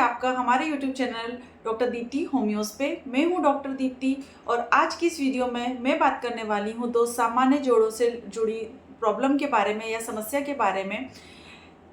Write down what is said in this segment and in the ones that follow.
आपका हमारे YouTube channel doctor Deepti होम्योस पे। मैं हूँ डॉक्टर दीप्ति और आज की इस वीडियो में मैं बात करने वाली हूँ दो सामान्य जोड़ों से जुड़ी प्रॉब्लम के बारे में या समस्या के बारे में।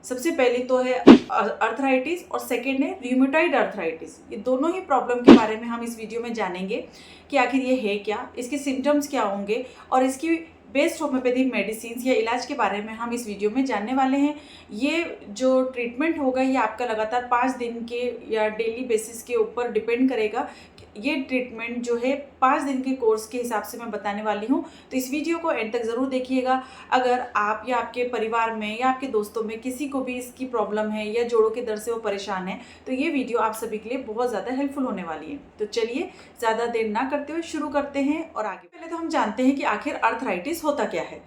सबसे पहली तो है अर्थराइटिस और सेकेंड है र्यूमेटॉइड अर्थराइटिस। ये दोनों ही प्रॉब्लम के बारे में हम इस वीडियो में जानेंगे कि आखिर ये है क्या, इसके सिम्टम्स क्या होंगे और इसकी बेस्ट होम्योपैथिक मेडिसिन या इलाज के बारे में हम इस वीडियो में जानने वाले हैं। ये जो ट्रीटमेंट होगा ये आपका लगातार 5 दिन के या डेली बेसिस के ऊपर डिपेंड करेगा। ये ट्रीटमेंट जो है 5 दिन के कोर्स के हिसाब से मैं बताने वाली हूँ, तो इस वीडियो को एंड तक ज़रूर देखिएगा। अगर आप या आपके परिवार में या आपके दोस्तों में किसी को भी इसकी प्रॉब्लम है या जोड़ों के दर्द से वो परेशान है तो ये वीडियो आप सभी के लिए बहुत ज़्यादा हेल्पफुल होने वाली है। तो चलिए ज़्यादा देर ना करते हुए शुरू करते हैं और आगे। पहले तो हम जानते हैं कि आखिर अर्थराइटिस होता क्या है।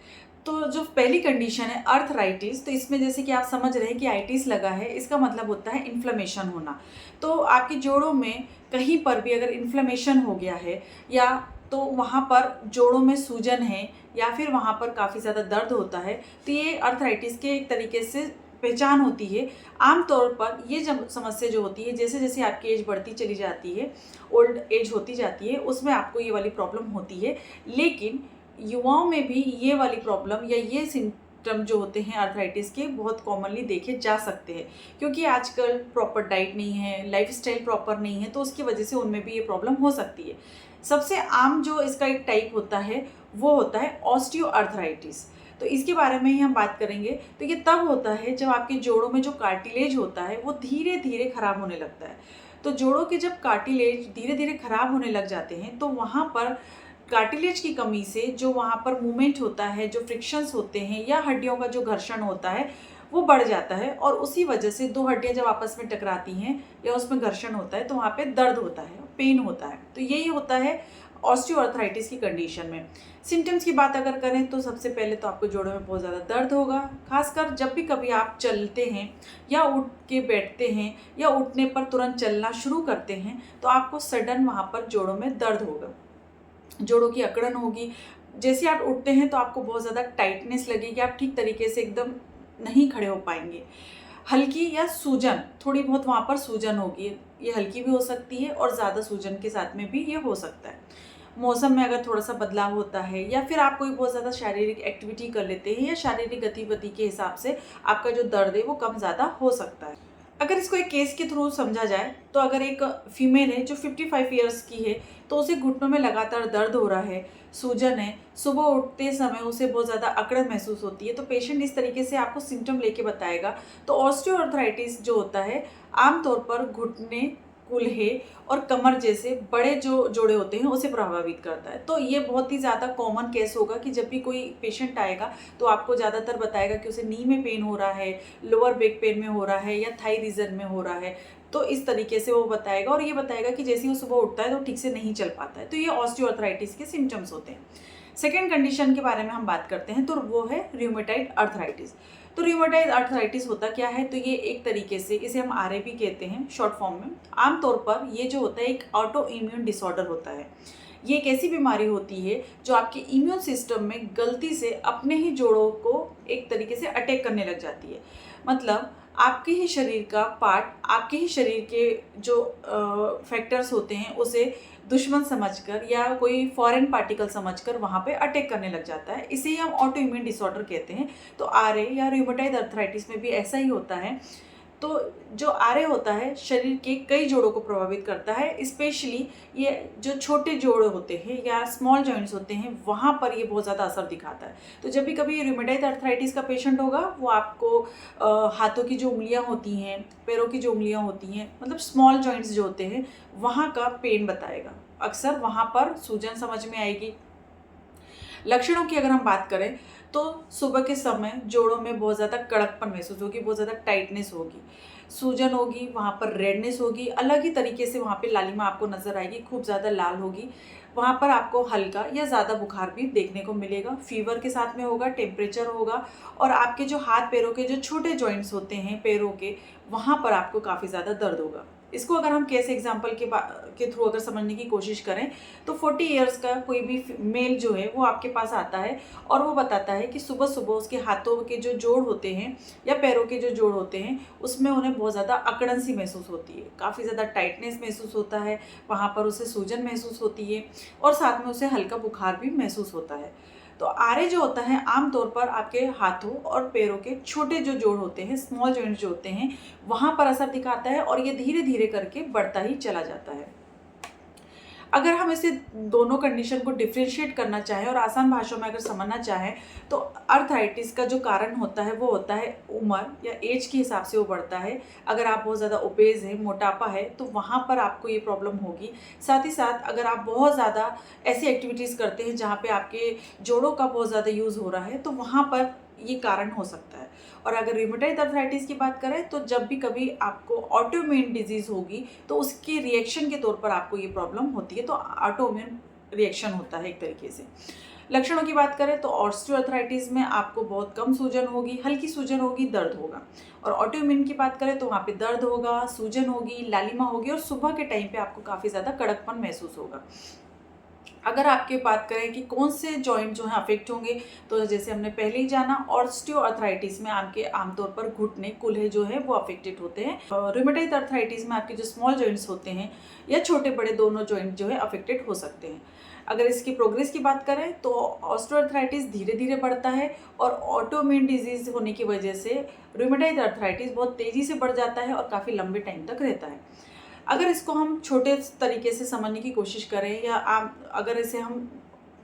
तो जो पहली कंडीशन है अर्थराइटिस, तो इसमें जैसे कि आप समझ रहे हैं कि आइटिस लगा है, इसका मतलब होता है इन्फ्लेमेशन होना। तो आपके जोड़ों में कहीं पर भी अगर इन्फ्लेमेशन हो गया है या तो वहाँ पर जोड़ों में सूजन है या फिर वहाँ पर काफ़ी ज़्यादा दर्द होता है, तो ये अर्थराइटिस के एक तरीके से पहचान होती है। आमतौर पर ये जब समस्या जो होती है, जैसे जैसे आपकी एज बढ़ती चली जाती है, ओल्ड एज होती जाती है, उसमें आपको ये वाली प्रॉब्लम होती है। लेकिन युवाओं में भी ये वाली प्रॉब्लम या ये सिम्टम जो होते हैं अर्थराइटिस के बहुत कॉमनली देखे जा सकते हैं, क्योंकि आजकल प्रॉपर डाइट नहीं है, लाइफस्टाइल प्रॉपर नहीं है, तो उसकी वजह से उनमें भी ये प्रॉब्लम हो सकती है। सबसे आम जो इसका एक टाइप होता है वो होता है ऑस्टियोआर्थराइटिस। तो इसके बारे में ही हम बात करेंगे। तो ये तब होता है जब आपके जोड़ों में जो कार्टिलेज होता है वो धीरे धीरे खराब होने लगता है। तो जोड़ों के जब कार्टिलेज धीरे धीरे खराब होने लग जाते हैं तो वहाँ पर कार्टिलेज की कमी से जो वहाँ पर मूवमेंट होता है, जो फ्रिक्शंस होते हैं या हड्डियों का जो घर्षण होता है वो बढ़ जाता है और उसी वजह से दो हड्डियाँ जब आपस में टकराती हैं या उसमें घर्षण होता है तो वहाँ पे दर्द होता है, पेन होता है। तो यही होता है ऑस्टियोआर्थराइटिस की कंडीशन में। सिम्टम्स की बात अगर करें तो सबसे पहले तो आपको जोड़ों में बहुत ज़्यादा दर्द होगा, खासकर जब भी कभी आप चलते हैं या उठ के बैठते हैं या उठने पर तुरंत चलना शुरू करते हैं तो आपको सडन वहाँ पर जोड़ों में दर्द होगा, जोड़ों की अकड़न होगी। जैसे आप उठते हैं तो आपको बहुत ज़्यादा टाइटनेस लगेगी, आप ठीक तरीके से एकदम नहीं खड़े हो पाएंगे। हल्की या सूजन, थोड़ी बहुत वहाँ पर सूजन होगी, ये हल्की भी हो सकती है और ज़्यादा सूजन के साथ में भी ये हो सकता है। मौसम में अगर थोड़ा सा बदलाव होता है या फिर आप कोई बहुत ज़्यादा शारीरिक एक्टिविटी कर लेते हैं या शारीरिक गतिविधि के हिसाब से आपका जो दर्द है वो कम ज़्यादा हो सकता है। अगर इसको एक केस के थ्रू समझा जाए तो अगर एक फीमेल है जो 55 ईयर्स की है तो उसे घुटनों में लगातार दर्द हो रहा है, सूजन है, सुबह उठते समय उसे बहुत ज़्यादा अकड़न महसूस होती है, तो पेशेंट इस तरीके से आपको सिम्टम लेके बताएगा। तो ऑस्टियोआर्थराइटिस जो होता है आमतौर पर घुटने, कूल्हे और कमर जैसे बड़े जो जोड़े होते हैं उसे प्रभावित करता है। तो ये बहुत ही ज़्यादा कॉमन केस होगा कि जब भी कोई पेशेंट आएगा तो आपको ज़्यादातर बताएगा कि उसे नी में पेन हो रहा है, लोअर बैक पेन में हो रहा है या थाई रीजन में हो रहा है। तो इस तरीके से वो बताएगा और ये बताएगा कि जैसे ही वो सुबह उठता है तो ठीक से नहीं चल पाता है। तो ये ऑस्टियोआर्थराइटिस के सिम्टम्स होते हैं। सेकेंड कंडीशन के बारे में हम बात करते हैं तो वो है र्यूमेटॉइड अर्थराइटिस। तो र्यूमेटॉइड अर्थराइटिस होता क्या है, तो ये एक तरीके से इसे हम आरए भी कहते हैं शॉर्ट फॉर्म में। आमतौर पर ये जो होता है एक ऑटो इम्यून डिसऑर्डर होता है। ये एक ऐसी बीमारी होती है जो आपके इम्यून सिस्टम में गलती से अपने ही जोड़ों को एक तरीके से अटैक करने लग जाती है। मतलब आपके ही शरीर का पार्ट, आपके ही शरीर के जो फैक्टर्स होते हैं उसे दुश्मन समझकर या कोई फॉरेन पार्टिकल समझकर वहाँ पे अटैक करने लग जाता है। इसे ही हम ऑटो इम्यून डिसऑर्डर कहते हैं। तो आरए या र्यूमेटॉइड अर्थराइटिस में भी ऐसा ही होता है। तो जो आरए होता है शरीर के कई जोड़ों को प्रभावित करता है, स्पेशली ये जो छोटे जोड़ होते हैं या स्मॉल जॉइंट्स होते हैं वहाँ पर ये बहुत ज़्यादा असर दिखाता है। तो जब भी कभी र्यूमेटॉइड अर्थराइटिस का पेशेंट होगा वो आपको हाथों की जो उंगलियाँ होती हैं, पैरों की जो उंगलियाँ होती हैं, मतलब स्मॉल जॉइंट्स जो होते हैं वहाँ का पेन बताएगा। अक्सर वहाँ पर सूजन समझ में आएगी। लक्षणों की अगर हम बात करें तो सुबह के समय जोड़ों में बहुत ज़्यादा कड़कपन महसूस होगी, बहुत ज़्यादा टाइटनेस होगी, सूजन होगी, वहाँ पर रेडनेस होगी, अलग ही तरीके से वहाँ पे लालिमा आपको नज़र आएगी, खूब ज़्यादा लाल होगी। वहाँ पर आपको हल्का या ज़्यादा बुखार भी देखने को मिलेगा, फीवर के साथ में होगा, टेम्परेचर होगा और आपके जो हाथ पैरों के जो छोटे जॉइंट्स होते हैं पैरों के वहाँ पर आपको काफ़ी ज़्यादा दर्द होगा। इसको अगर हम केस एग्जांपल के थ्रू अगर समझने की कोशिश करें तो 40 इयर्स का कोई भी मेल जो है वो आपके पास आता है और वो बताता है कि सुबह सुबह उसके हाथों के जो जोड़ होते हैं या पैरों के जो जोड़ होते हैं उसमें उन्हें बहुत ज़्यादा अकड़न सी महसूस होती है, काफ़ी ज़्यादा टाइटनेस महसूस होता है, वहाँ पर उसे सूजन महसूस होती है और साथ में उसे हल्का बुखार भी महसूस होता है। तो आरए जो होता है आमतौर पर आपके हाथों और पैरों के छोटे जो जोड़ होते हैं, स्मॉल जॉइंट जो होते हैं, वहाँ पर असर दिखाता है और ये धीरे धीरे करके बढ़ता ही चला जाता है। अगर हम इसे दोनों कंडीशन को डिफ्रेंशिएट करना चाहें और आसान भाषा में अगर समझना चाहें तो अर्थराइटिस का जो कारण होता है वो होता है उम्र या एज के हिसाब से वो बढ़ता है। अगर आप बहुत ज़्यादा ओबेज है, मोटापा है, तो वहाँ पर आपको ये प्रॉब्लम होगी। साथ ही साथ अगर आप बहुत ज़्यादा ऐसी एक्टिविटीज़ करते हैं जहाँ पे आपके जोड़ों का बहुत ज़्यादा यूज़ हो रहा है तो वहाँ पर ये कारण हो सकता है। और अगर रूमेटॉइड अर्थराइटिस की बात करें तो जब भी कभी आपको ऑटोइम्यून डिजीज़ होगी तो उसके रिएक्शन के तौर पर आपको ये प्रॉब्लम होती है, तो ऑटोइम्यून रिएक्शन होता है एक तरीके से। लक्षणों की बात करें तो ऑस्टियोआर्थराइटिस में आपको बहुत कम सूजन होगी, हल्की सूजन होगी, दर्द होगा। और ऑटोइम्यून की बात करें तो वहाँ पे दर्द होगा, सूजन होगी, लालिमा होगी और सुबह के टाइम पे आपको काफ़ी ज़्यादा कड़कपन महसूस होगा। अगर आपके बात करें कि कौन से जॉइंट जो हैं अफेक्ट होंगे, तो जैसे हमने पहले ही जाना ऑस्टियोआर्थराइटिस में आपके आमतौर पर घुटने, कूल्हे जो है वो अफेक्टेड होते हैं। रूमेटॉइड अर्थराइटिस में आपके जो स्मॉल जॉइंट्स होते हैं या छोटे बड़े दोनों जॉइंट जो है अफेक्टेड हो सकते हैं। अगर इसकी प्रोग्रेस की बात करें तो ऑस्टियोआर्थराइटिस धीरे धीरे बढ़ता है और ऑटोइम्यून डिजीज होने की वजह से रूमेटॉइड अर्थराइटिस बहुत तेज़ी से बढ़ जाता है और काफ़ी लंबे टाइम तक रहता है। अगर इसको हम छोटे तरीके से समझने की कोशिश करें या अगर इसे हम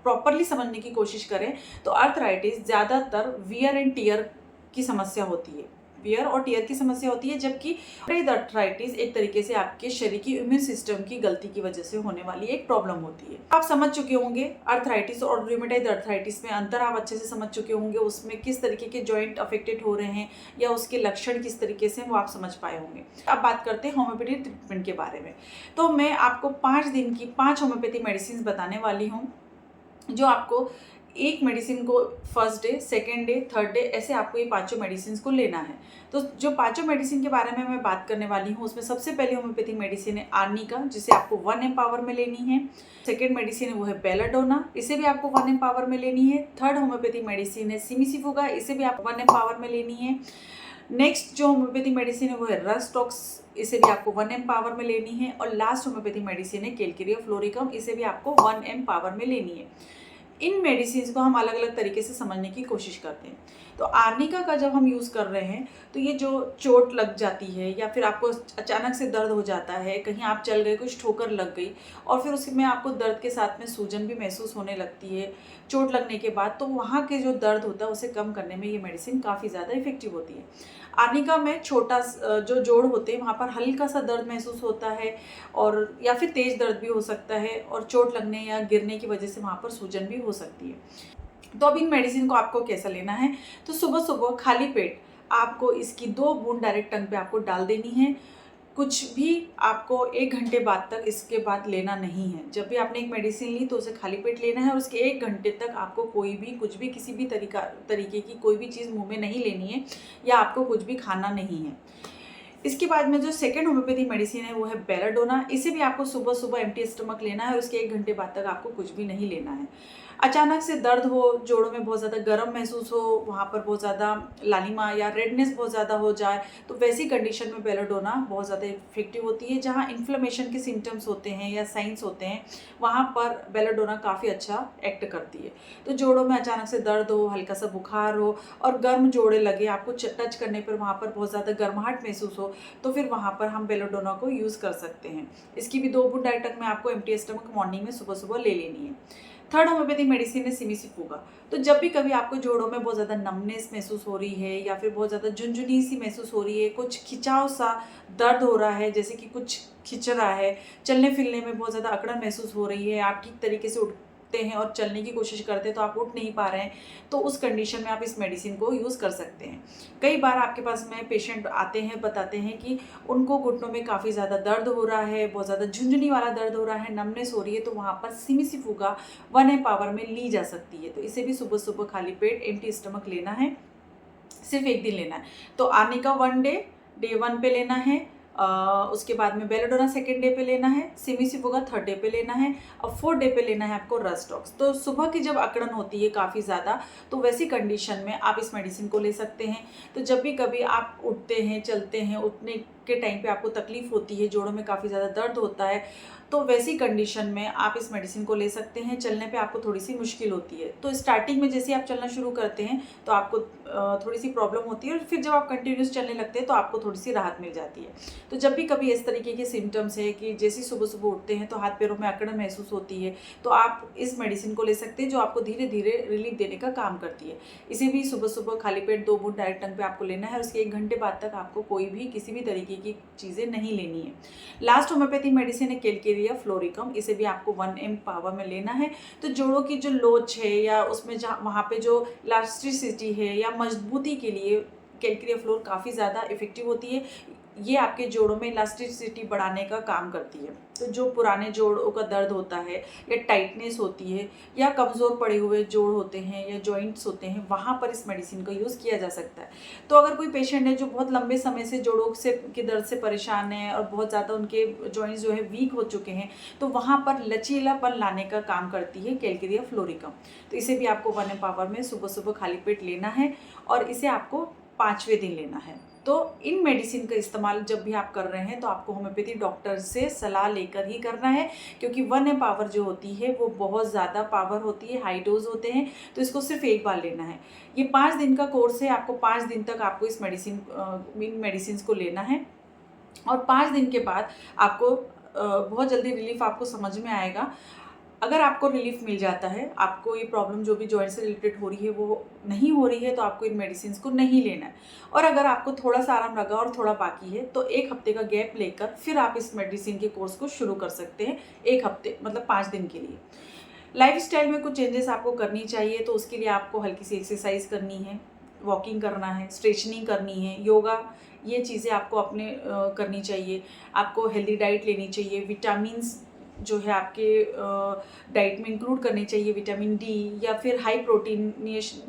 प्रॉपरली समझने की कोशिश करें तो अर्थराइटिस ज़्यादातर वियर एंड टियर की समस्या होती है, वियर और टियर की समस्या होती है, जबकि अर्थराइटिस एक तरीके से आपके शरीर की इम्यून सिस्टम की गलती की वजह से होने वाली एक प्रॉब्लम होती है। आप समझ चुके होंगे अर्थराइटिस और रूमेटॉइड अर्थराइटिस में अंतर आप अच्छे से समझ चुके होंगे, उसमें किस तरीके के जॉइंट अफेक्टेड हो रहे हैं या उसके लक्षण किस तरीके से वो आप समझ पाए होंगे। अब बात करते हैं होम्योपैथी ट्रीटमेंट के बारे में। तो मैं आपको 5 दिन की 5 होम्योपैथी मेडिसिन बताने वाली हूँ, जो आपको एक मेडिसिन को first day, second day, third day ऐसे आपको ये पांचों मेडिसिन को लेना है। तो जो पांचों मेडिसिन के बारे में मैं बात करने वाली हूँ उसमें सबसे पहली होम्योपैथिक मेडिसिन है आर्निका, जिसे आपको 1 mg पावर में लेनी है। सेकेंड मेडिसिन है वो है बेलाडोना, इसे भी आपको 1 mg पावर में लेनी है। थर्ड होम्योपैथिक मेडिसिन है सिमिसिफुगा, इसे भी आपको 1 mg पावर में लेनी है। नेक्स्ट जो होम्योपैथिक मेडिसिन है वो है रस्टॉक्स, इसे भी आपको 1 mg पावर में लेनी है। और लास्ट होम्योपैथिक मेडिसिन है केल्केरिया फ्लोरिकम, इसे भी आपको 1 mg पावर में लेनी है। इन मेडिसिन को हम अलग अलग तरीके से समझने की कोशिश करते हैं। तो आर्निका का जब हम यूज़ कर रहे हैं तो ये जो चोट लग जाती है या फिर आपको अचानक से दर्द हो जाता है, कहीं आप चल गए, कुछ ठोकर लग गई और फिर उसमें आपको दर्द के साथ में सूजन भी महसूस होने लगती है चोट लगने के बाद, तो वहाँ के जो दर्द होता है उसे कम करने में ये मेडिसिन काफ़ी ज़्यादा इफेक्टिव होती है। आर्निका में छोटा जो जोड़ होते हैं वहाँ पर हल्का सा दर्द महसूस होता है और या फिर तेज़ दर्द भी हो सकता है और चोट लगने या गिरने की वजह से वहाँ पर सूजन भी हो सकती है। तो अब इन मेडिसिन को आपको कैसा लेना है, तो सुबह सुबह खाली पेट आपको इसकी 2 बूंद डायरेक्ट टंग पे आपको डाल देनी है। कुछ भी आपको 1 घंटे बाद तक इसके बाद लेना नहीं है। जब भी आपने एक मेडिसिन ली तो उसे खाली पेट लेना है और उसके 1 घंटे तक आपको कोई भी कुछ भी किसी भी तरीके की कोई भी चीज़ मुंह में नहीं लेनी है या आपको कुछ भी खाना नहीं है। इसके बाद में जो सेकेंड होम्योपैथी मेडिसिन है वो है बेलाडोना, इसे भी आपको सुबह सुबह एम्प्टी स्टमक लेना है और उसके 1 घंटे बाद तक आपको कुछ भी नहीं लेना है। अचानक से दर्द हो, जोड़ों में बहुत ज़्यादा गर्म महसूस हो, वहाँ पर बहुत ज़्यादा लालिमा या रेडनेस बहुत ज़्यादा हो जाए, तो वैसी कंडीशन में बेलाडोना बहुत ज़्यादा इफेक्टिव होती है। जहाँ इन्फ्लेमेशन के सिम्टम्स होते हैं या साइंस होते हैं वहाँ पर बेलाडोना काफ़ी अच्छा एक्ट करती है। तो जोड़ों में अचानक से दर्द हो, हल्का सा बुखार हो और गर्म जोड़े लगे, आपको टच करने पर वहाँ पर बहुत ज़्यादा गर्माहट महसूस हो, तो फिर वहाँ पर हम बेलाडोना को यूज़ कर सकते हैं। इसकी भी 2 बूंद डायरेक्ट में आपको एम्प्टी स्टमक मॉर्निंग में सुबह सुबह ले लेनी है। थर्ड होम्योपैथिक मेडिसिन है सिमिसिफुगा। तो जब भी कभी आपको जोड़ों में बहुत ज़्यादा नमनेस महसूस हो रही है या फिर बहुत ज़्यादा झुनझुनी सी महसूस हो रही है, कुछ खिंचाव सा दर्द हो रहा है, जैसे कि कुछ खिंच रहा है, चलने फिरने में बहुत ज़्यादा अकड़न महसूस हो रही है, आप ठीक तरीके से उठते हैं और चलने की कोशिश करते हैं तो आप उठ नहीं पा रहे हैं, तो उस कंडीशन में आप इस मेडिसिन को यूज़ कर सकते हैं। कई बार आपके पास में पेशेंट आते हैं, बताते हैं कि उनको घुटनों में काफ़ी ज़्यादा दर्द हो रहा है, बहुत ज़्यादा झुनझुनी वाला दर्द हो रहा है, नमनेस हो रही है, तो वहाँ पर सिमिसिफुगा 1 mg पावर में ली जा सकती है। तो इसे भी सुबह सुबह खाली पेट एम्प्टी स्टमक लेना है, सिर्फ 1 दिन लेना है। तो आर्निका 1 डे 1 पे लेना है, उसके बाद में बेलाडोना सेकेंड डे पे लेना है, सिमिसिफोगा थर्ड डे पे लेना है और फोर्थ डे पे लेना है आपको रस्टॉक्स। तो सुबह की जब अकड़न होती है काफ़ी ज़्यादा, तो वैसी कंडीशन में आप इस मेडिसिन को ले सकते हैं। तो जब भी कभी आप उठते हैं, चलते हैं, उठने के टाइम पे आपको तकलीफ़ होती है, जोड़ों में काफ़ी ज़्यादा दर्द होता है, तो वैसी कंडीशन में आप इस मेडिसिन को ले सकते हैं। चलने पे आपको थोड़ी सी मुश्किल होती है, तो स्टार्टिंग में जैसे आप चलना शुरू करते हैं तो आपको थोड़ी सी प्रॉब्लम होती है और फिर जब आप कंटिन्यूस चलने लगते हैं तो आपको थोड़ी सी राहत मिल जाती है। तो जब भी कभी इस तरीके के सिम्टम्स है कि जैसे सुबह सुबह उठते हैं तो हाथ पैरों में अकड़न महसूस होती है, तो आप इस मेडिसिन को ले सकते हैं जो आपको धीरे धीरे रिलीफ देने का काम करती है। इसे भी सुबह सुबह खाली पेट 2 बूंद डायरेक्ट टंग पे आपको लेना है और उसके 1 घंटे बाद तक आपको कोई भी किसी भी तरीके की चीज़ें नहीं लेनी है। लास्ट होम्योपैथी मेडिसिन है केलकेरिया फ्लोरिकम, इसे भी आपको 1 ml पावर में लेना है। तो जोड़ों की जो लोच है या उसमें जहाँ वहाँ पे जो इलास्टिसिटी है या मजबूती के लिए केलकेरिया फ्लोर काफ़ी ज़्यादा इफेक्टिव होती है। ये आपके जोड़ों में इलास्टिसिटी बढ़ाने का काम करती है। तो जो पुराने जोड़ों का दर्द होता है या टाइटनेस होती है या कमज़ोर पड़े हुए जोड़ होते हैं या जॉइंट्स होते हैं, वहाँ पर इस मेडिसिन का यूज़ किया जा सकता है। तो अगर कोई पेशेंट है जो बहुत लंबे समय से जोड़ों से के दर्द से परेशान है और बहुत ज़्यादा उनके जॉइंट्स जो है वीक हो चुके हैं, तो वहाँ पर लचीलापन लाने का काम करती है केलकेरिया फ्लोरिकम। तो इसे भी आपको 1 ml पावर में सुबह सुबह खाली पेट लेना है और इसे आपको 5वें दिन लेना है। तो इन मेडिसिन का इस्तेमाल जब भी आप कर रहे हैं तो आपको होम्योपैथी डॉक्टर से सलाह लेकर ही करना है, क्योंकि 1 ml पावर जो होती है वो बहुत ज़्यादा पावर होती है, हाई डोज होते हैं, तो इसको सिर्फ एक बार लेना है। ये 5 दिन का कोर्स है, आपको 5 दिन तक आपको इस इन मेडिसिन को लेना है और 5 दिन के बाद आपको बहुत जल्दी रिलीफ आपको समझ में आएगा। अगर आपको रिलीफ मिल जाता है, आपको ये प्रॉब्लम जो भी जॉइंट से रिलेटेड हो रही है वो नहीं हो रही है, तो आपको इन मेडिसिन को नहीं लेना है। और अगर आपको थोड़ा सा आराम लगा और थोड़ा बाकी है तो 1 हफ्ते का गैप लेकर फिर आप इस मेडिसिन के कोर्स को शुरू कर सकते हैं। 1 हफ्ते मतलब 5 दिन के लिए। लाइफस्टाइल में कुछ चेंजेस आपको करनी चाहिए, तो उसके लिए आपको हल्की सी एक्सरसाइज करनी है, वॉकिंग करना है, स्ट्रेचनिंग करनी है, योगा, ये चीज़ें आपको अपने करनी चाहिए। आपको हेल्दी डाइट लेनी चाहिए, विटामिन्स जो है आपके डाइट में इंक्लूड करनी चाहिए, विटामिन डी या फिर हाई प्रोटीन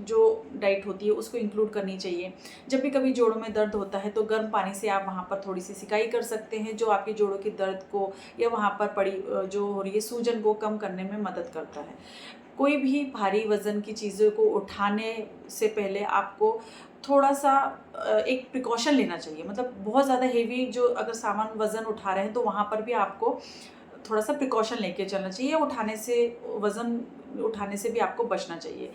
जो डाइट होती है उसको इंक्लूड करनी चाहिए। जब भी कभी जोड़ों में दर्द होता है तो गर्म पानी से आप वहाँ पर थोड़ी सी सिकाई कर सकते हैं, जो आपके जोड़ों के दर्द को या वहाँ पर पड़ी जो हो रही है सूजन को कम करने में मदद करता है। कोई भी भारी वज़न की चीज़ों को उठाने से पहले आपको थोड़ा सा एक प्रिकॉशन लेना चाहिए। मतलब बहुत ज़्यादा हेवी जो अगर सामान वज़न उठा रहे हैं तो वहाँ पर भी आपको थोड़ा सा प्रिकॉशन लेके चलना चाहिए। वज़न उठाने से भी आपको बचना चाहिए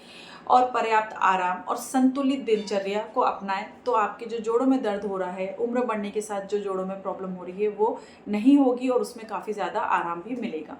और पर्याप्त आराम और संतुलित दिनचर्या को अपनाएं, तो आपके जो जोड़ों में दर्द हो रहा है, उम्र बढ़ने के साथ जो जोड़ों में प्रॉब्लम हो रही है वो नहीं होगी और उसमें काफ़ी ज़्यादा आराम भी मिलेगा।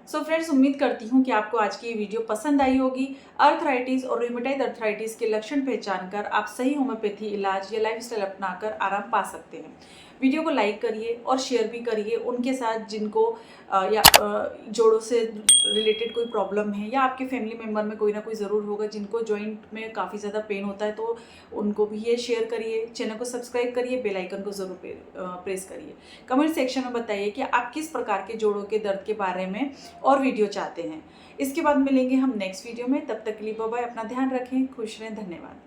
सो फ्रेंड्स, उम्मीद करती हूँ कि आपको आज की ये वीडियो पसंद आई होगी। अर्थराइटिस और रूमेटाइड अर्थराइटिस के लक्षण पहचान कर आप सही होम्योपैथी इलाज या लाइफस्टाइल अपनाकर आराम पा सकते हैं। वीडियो को लाइक करिए और शेयर भी करिए उनके साथ जिनको जोड़ों से रिलेटेड कोई प्रॉब्लम है, या आपके फैमिली मेम्बर में कोई ना कोई ज़रूर होगा जिनको जॉइंट में काफ़ी ज़्यादा पेन होता है, तो उनको भी ये शेयर करिए। चैनल को सब्सक्राइब करिए, बेल आइकन को ज़रूर प्रेस करिए। कमेंट सेक्शन में बताइए कि आप किस प्रकार के जोड़ों के दर्द के बारे में और वीडियो चाहते हैं। इसके बाद मिलेंगे हम नेक्स्ट वीडियो में। तब तक के लिए बाय बाय, अपना ध्यान रखें, खुश रहें, धन्यवाद।